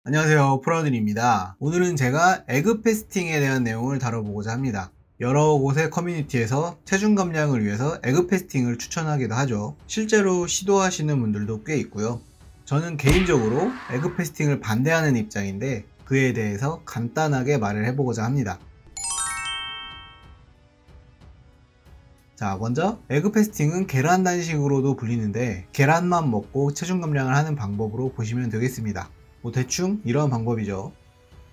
안녕하세요, 프라우드입니다. 오늘은 제가 에그 패스팅에 대한 내용을 다뤄보고자 합니다. 여러 곳의 커뮤니티에서 체중 감량을 위해서 에그 패스팅을 추천하기도 하죠. 실제로 시도하시는 분들도 꽤 있고요. 저는 개인적으로 에그 패스팅을 반대하는 입장인데 그에 대해서 간단하게 말을 해보고자 합니다. 자, 먼저 에그 패스팅은 계란 단식으로도 불리는데 계란만 먹고 체중 감량을 하는 방법으로 보시면 되겠습니다. 대충 이런 방법이죠.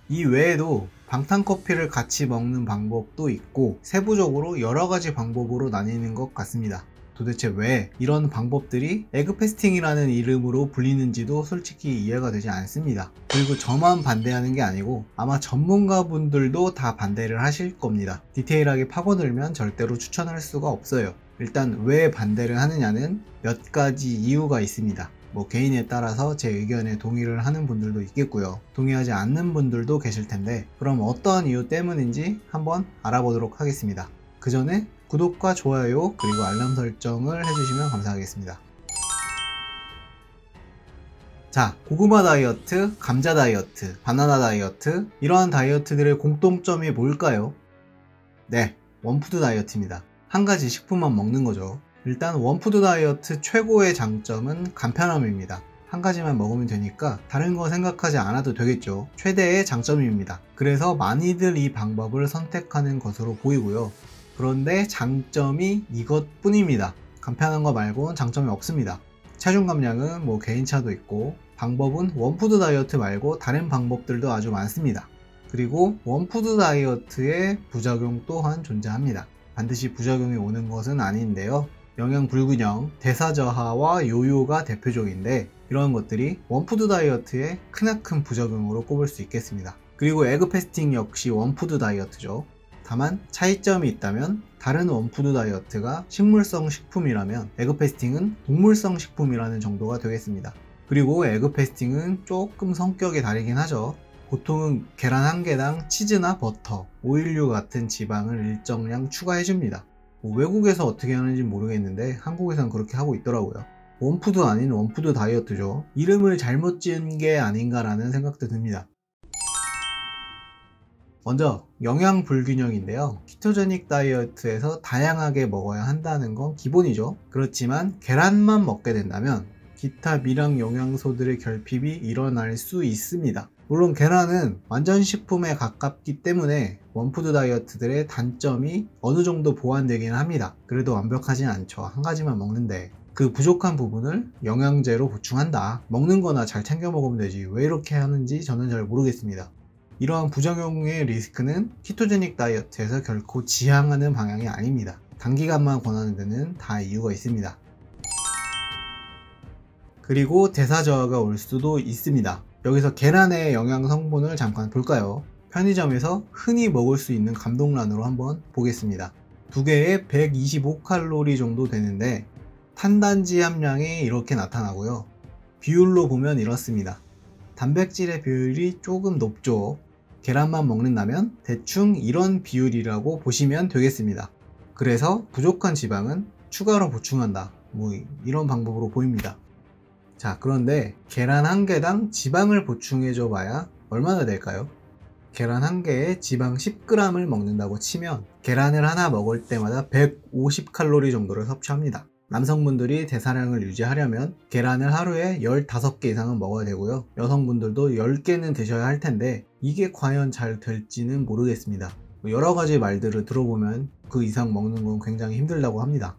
이 외에도 방탄커피를 같이 먹는 방법도 있고 세부적으로 여러가지 방법으로 나뉘는 것 같습니다. 도대체 왜 이런 방법들이 에그 패스팅이라는 이름으로 불리는지도 솔직히 이해가 되지 않습니다. 그리고 저만 반대하는 게 아니고 아마 전문가분들도 다 반대를 하실 겁니다. 디테일하게 파고들면 절대로 추천할 수가 없어요. 일단 왜 반대를 하느냐는 몇 가지 이유가 있습니다. 개인에 따라서 제 의견에 동의를 하는 분들도 있겠고요. 동의하지 않는 분들도 계실 텐데 그럼 어떤 이유 때문인지 한번 알아보도록 하겠습니다. 그 전에 구독과 좋아요 그리고 알람 설정을 해주시면 감사하겠습니다. 자, 고구마 다이어트, 감자 다이어트, 바나나 다이어트 이러한 다이어트들의 공통점이 뭘까요? 네, 원푸드 다이어트입니다. 한 가지 식품만 먹는 거죠. 일단 원푸드 다이어트 최고의 장점은 간편함입니다. 한 가지만 먹으면 되니까 다른 거 생각하지 않아도 되겠죠. 최대의 장점입니다. 그래서 많이들 이 방법을 선택하는 것으로 보이고요. 그런데 장점이 이것뿐입니다. 간편한 거 말고는 장점이 없습니다. 체중 감량은 개인차도 있고 방법은 원푸드 다이어트 말고 다른 방법들도 아주 많습니다. 그리고 원푸드 다이어트의 부작용 또한 존재합니다. 반드시 부작용이 오는 것은 아닌데요. 영양 불균형, 대사 저하와 요요가 대표적인데 이런 것들이 원푸드 다이어트의 크나큰 부작용으로 꼽을 수 있겠습니다. 그리고 에그 패스팅 역시 원푸드 다이어트죠. 다만 차이점이 있다면 다른 원푸드 다이어트가 식물성 식품이라면 에그 패스팅은 동물성 식품이라는 정도가 되겠습니다. 그리고 에그 패스팅은 조금 성격이 다르긴 하죠. 보통은 계란 한 개당 치즈나 버터, 오일류 같은 지방을 일정량 추가해줍니다. 외국에서 어떻게 하는지 모르겠는데 한국에선 그렇게 하고 있더라고요. 원푸드 아닌 원푸드 다이어트죠. 이름을 잘못 지은 게 아닌가라는 생각도 듭니다. 먼저 영양 불균형인데요. 키토제닉 다이어트에서 다양하게 먹어야 한다는 건 기본이죠. 그렇지만 계란만 먹게 된다면 기타 미량 영양소들의 결핍이 일어날 수 있습니다. 물론 계란은 완전 식품에 가깝기 때문에 원푸드 다이어트들의 단점이 어느 정도 보완되긴 합니다. 그래도 완벽하진 않죠. 한 가지만 먹는데 그 부족한 부분을 영양제로 보충한다. 먹는 거나 잘 챙겨 먹으면 되지 왜 이렇게 하는지 저는 잘 모르겠습니다. 이러한 부작용의 리스크는 키토제닉 다이어트에서 결코 지향하는 방향이 아닙니다. 단기간만 권하는 데는 다 이유가 있습니다. 그리고 대사 저하가 올 수도 있습니다. 여기서 계란의 영양 성분을 잠깐 볼까요? 편의점에서 흔히 먹을 수 있는 감동란으로 한번 보겠습니다. 두 개에 125칼로리 정도 되는데 탄단지 함량이 이렇게 나타나고요. 비율로 보면 이렇습니다. 단백질의 비율이 조금 높죠. 계란만 먹는다면 대충 이런 비율이라고 보시면 되겠습니다. 그래서 부족한 지방은 추가로 보충한다. 이런 방법으로 보입니다. 자, 그런데 계란 한 개당 지방을 보충해줘 봐야 얼마나 될까요? 계란 한 개에 지방 10g을 먹는다고 치면 계란을 하나 먹을 때마다 150칼로리 정도를 섭취합니다. 남성분들이 대사량을 유지하려면 계란을 하루에 15개 이상은 먹어야 되고요. 여성분들도 10개는 드셔야 할 텐데 이게 과연 잘 될지는 모르겠습니다. 여러 가지 말들을 들어보면 그 이상 먹는 건 굉장히 힘들다고 합니다.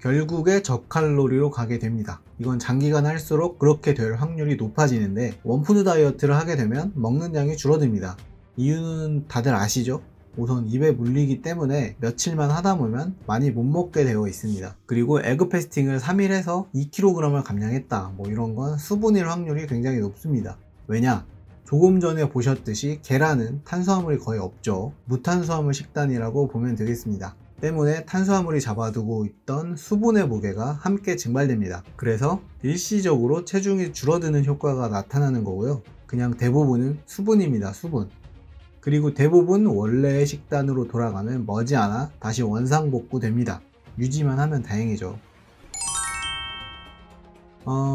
결국에 저칼로리로 가게 됩니다. 이건 장기간 할수록 그렇게 될 확률이 높아지는데 원푸드 다이어트를 하게 되면 먹는 양이 줄어듭니다. 이유는 다들 아시죠? 우선 입에 물리기 때문에 며칠만 하다 보면 많이 못 먹게 되어 있습니다. 그리고 에그 패스팅을 3일 해서 2kg을 감량했다 이런 건 수분일 확률이 굉장히 높습니다. 왜냐? 조금 전에 보셨듯이 계란은 탄수화물이 거의 없죠. 무탄수화물 식단이라고 보면 되겠습니다. 때문에 탄수화물이 잡아두고 있던 수분의 무게가 함께 증발됩니다. 그래서 일시적으로 체중이 줄어드는 효과가 나타나는 거고요. 그냥 대부분은 수분입니다. 수분. 그리고 대부분 원래의 식단으로 돌아가면 머지않아 다시 원상복구 됩니다. 유지만 하면 다행이죠.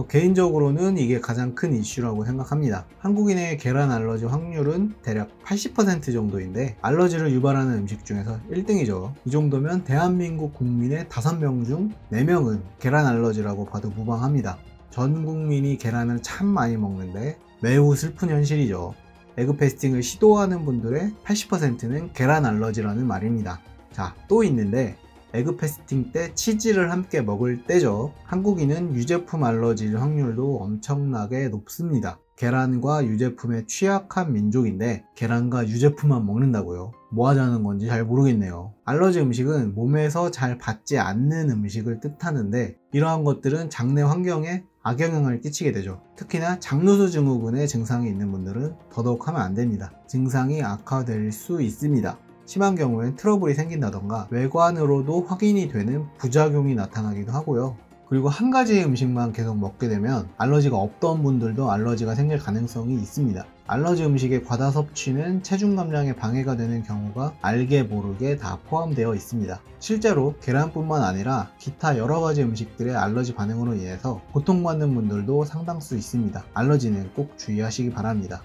개인적으로는 이게 가장 큰 이슈라고 생각합니다. 한국인의 계란 알러지 확률은 대략 80% 정도인데 알러지를 유발하는 음식 중에서 1등이죠. 이 정도면 대한민국 국민의 5명 중 4명은 계란 알러지라고 봐도 무방합니다. 전 국민이 계란을 참 많이 먹는데 매우 슬픈 현실이죠. 에그 패스팅을 시도하는 분들의 80%는 계란 알러지라는 말입니다. 자, 또 있는데 에그 패스팅 때 치즈를 함께 먹을 때죠. 한국인은 유제품 알러지 확률도 엄청나게 높습니다. 계란과 유제품에 취약한 민족인데 계란과 유제품만 먹는다고요? 뭐 하자는 건지 잘 모르겠네요. 알러지 음식은 몸에서 잘 받지 않는 음식을 뜻하는데 이러한 것들은 장내 환경에 악영향을 끼치게 되죠. 특히나 장누수 증후군의 증상이 있는 분들은 더더욱 하면 안 됩니다. 증상이 악화될 수 있습니다. 심한 경우엔 트러블이 생긴다던가 외관으로도 확인이 되는 부작용이 나타나기도 하고요. 그리고 한 가지 음식만 계속 먹게 되면 알러지가 없던 분들도 알러지가 생길 가능성이 있습니다. 알러지 음식의 과다 섭취는 체중 감량에 방해가 되는 경우가 알게 모르게 다 포함되어 있습니다. 실제로 계란뿐만 아니라 기타 여러 가지 음식들의 알러지 반응으로 인해서 고통받는 분들도 상당수 있습니다. 알러지는 꼭 주의하시기 바랍니다.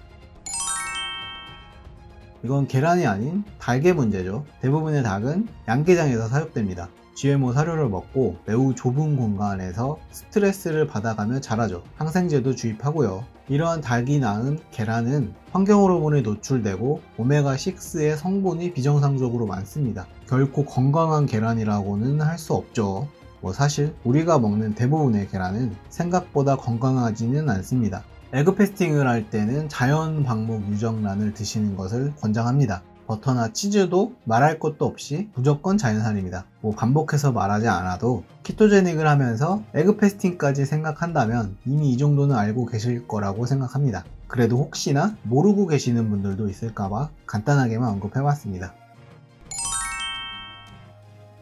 이건 계란이 아닌 닭의 문제죠. 대부분의 닭은 양계장에서 사육됩니다. GMO 사료를 먹고 매우 좁은 공간에서 스트레스를 받아가며 자라죠. 항생제도 주입하고요. 이러한 닭이 낳은 계란은 환경 호르몬에 노출되고 오메가6의 성분이 비정상적으로 많습니다. 결코 건강한 계란이라고는 할 수 없죠. 사실 우리가 먹는 대부분의 계란은 생각보다 건강하지는 않습니다. 에그 패스팅을 할 때는 자연 방목 유정란을 드시는 것을 권장합니다. 버터나 치즈도 말할 것도 없이 무조건 자연산입니다. 반복해서 말하지 않아도 키토제닉을 하면서 에그 패스팅까지 생각한다면 이미 이 정도는 알고 계실 거라고 생각합니다. 그래도 혹시나 모르고 계시는 분들도 있을까봐 간단하게만 언급해봤습니다.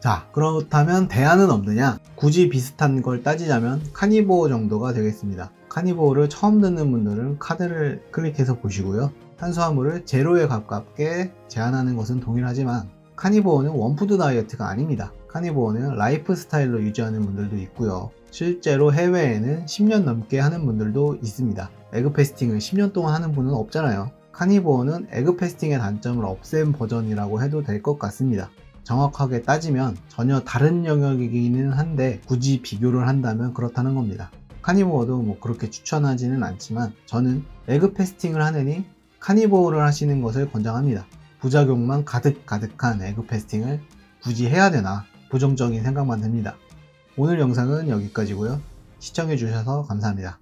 자, 그렇다면 대안은 없느냐? 굳이 비슷한 걸 따지자면 카니보어 정도가 되겠습니다. 카니보어를 처음 듣는 분들은 카드를 클릭해서 보시고요. 탄수화물을 제로에 가깝게 제한하는 것은 동일하지만 카니보어는 원푸드 다이어트가 아닙니다. 카니보어는 라이프 스타일로 유지하는 분들도 있고요. 실제로 해외에는 10년 넘게 하는 분들도 있습니다. 에그 패스팅을 10년 동안 하는 분은 없잖아요. 카니보어는 에그 패스팅의 단점을 없앤 버전이라고 해도 될 것 같습니다. 정확하게 따지면 전혀 다른 영역이기는 한데 굳이 비교를 한다면 그렇다는 겁니다. 카니보어도 그렇게 추천하지는 않지만 저는 에그 패스팅을 하느니 카니보어를 하시는 것을 권장합니다. 부작용만 가득가득한 에그 패스팅을 굳이 해야 되나 부정적인 생각만 듭니다. 오늘 영상은 여기까지고요. 시청해 주셔서 감사합니다.